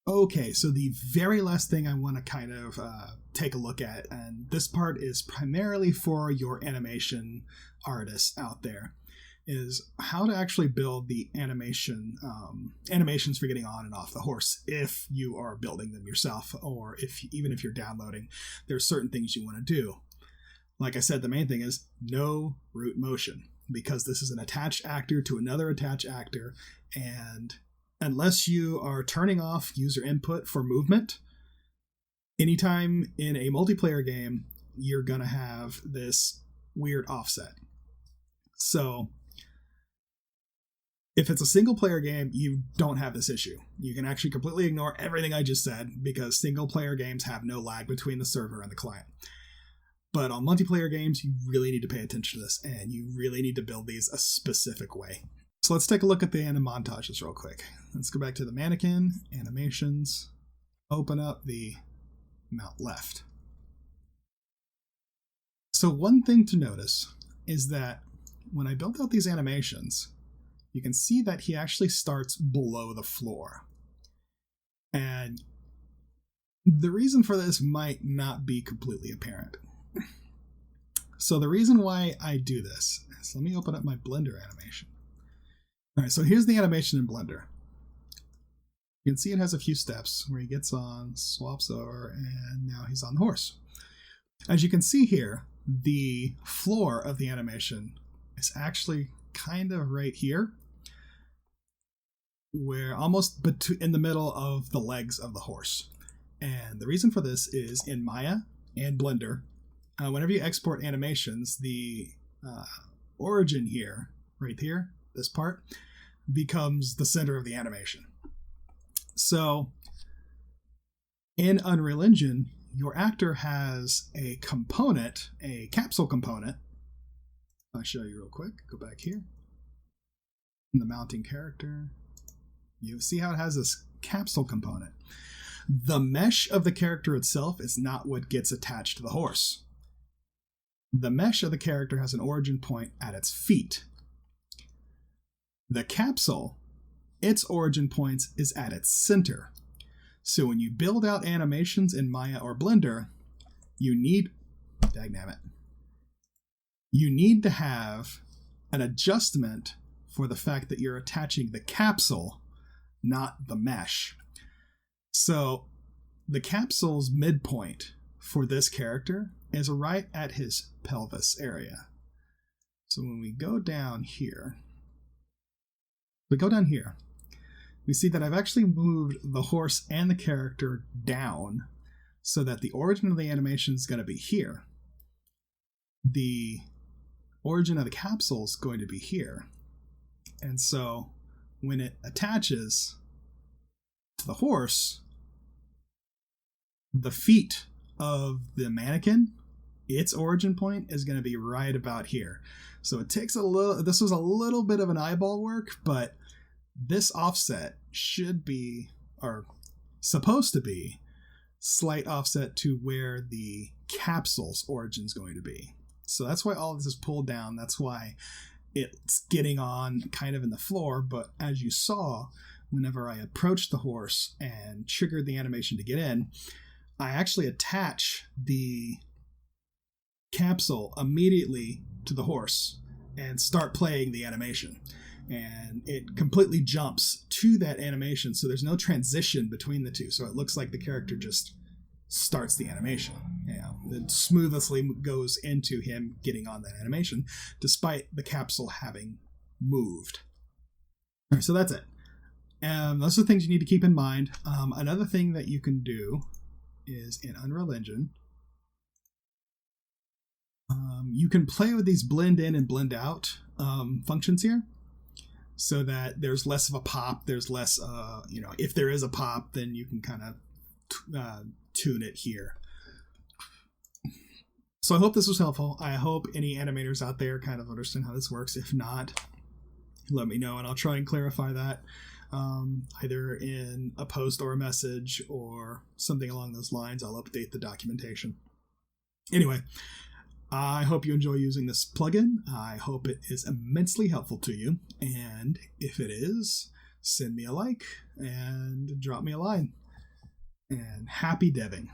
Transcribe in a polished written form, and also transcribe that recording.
Okay, so the very last thing I want to kind of take a look at, and this part is primarily for your animation artists out there, is how to actually build the animations for getting on and off the horse if you are building them yourself, or if even if you're downloading. There's certain things you want to do. Like I said, the main thing is no root motion, because this is an attached actor to another attached actor, and unless you are turning off user input for movement, anytime in a multiplayer game, you're going to have this weird offset. So if it's a single player game, you don't have this issue. You can actually completely ignore everything I just said, because single player games have no lag between the server and the client. But on multiplayer games, you really need to pay attention to this, and you really need to build these a specific way. So let's take a look at the anim montages real quick. Let's go back to the mannequin, animations, open up the mount left. So one thing to notice is that when I built out these animations, you can see that he actually starts below the floor. And the reason for this might not be completely apparent. So the reason why I do this is, let me open up my Blender animation. All right, so here's the animation in Blender. You can see it has a few steps where he gets on, swaps over, and now he's on the horse. As you can see here, the floor of the animation is actually kind of right here, where almost in the middle of the legs of the horse. And the reason for this is in Maya and Blender, whenever you export animations, the origin here, right here, this part, becomes the center of the animation. So in Unreal Engine, your actor has a component, a capsule component. I'll show you real quick. Go back here. In the mounting character, you see how it has this capsule component. The mesh of the character itself is not what gets attached to the horse. The mesh of the character has an origin point at its feet. The capsule, its origin point is at its center. So when you build out animations in Maya or Blender, you need to have an adjustment for the fact that you're attaching the capsule, not the mesh. So the capsule's midpoint for this character is right at his pelvis area. So when we go down here, we see that I've actually moved the horse and the character down so that the origin of the animation is going to be here. The origin of the capsule is going to be here. And so when it attaches to the horse, the feet of the mannequin, its origin point is going to be right about here. So it takes this was a little bit of an eyeball work, but this offset should be, or supposed to be, slight offset to where the capsule's origin is going to be. So that's why all of this is pulled down. That's why it's getting on kind of in the floor. But as you saw, whenever I approached the horse and triggered the animation to get in, I actually attach the capsule immediately to the horse and start playing the animation. And it completely jumps to that animation, so there's no transition between the two. So it looks like the character just starts the animation. It smoothly goes into him getting on that animation, despite the capsule having moved. All right, so that's it. Those are the things you need to keep in mind. Another thing that you can do is in Unreal Engine, you can play with these blend in and blend out functions here, so that there's less of a pop. There's less, if there is a pop, then you can kind of tune it here. So I hope this was helpful. I hope any animators out there kind of understand how this works. If not, let me know and I'll try and clarify that, either in a post or a message or something along those lines. I'll update the documentation. Anyway, I hope you enjoy using this plugin. I hope it is immensely helpful to you. And if it is, send me a like and drop me a line. And happy deving.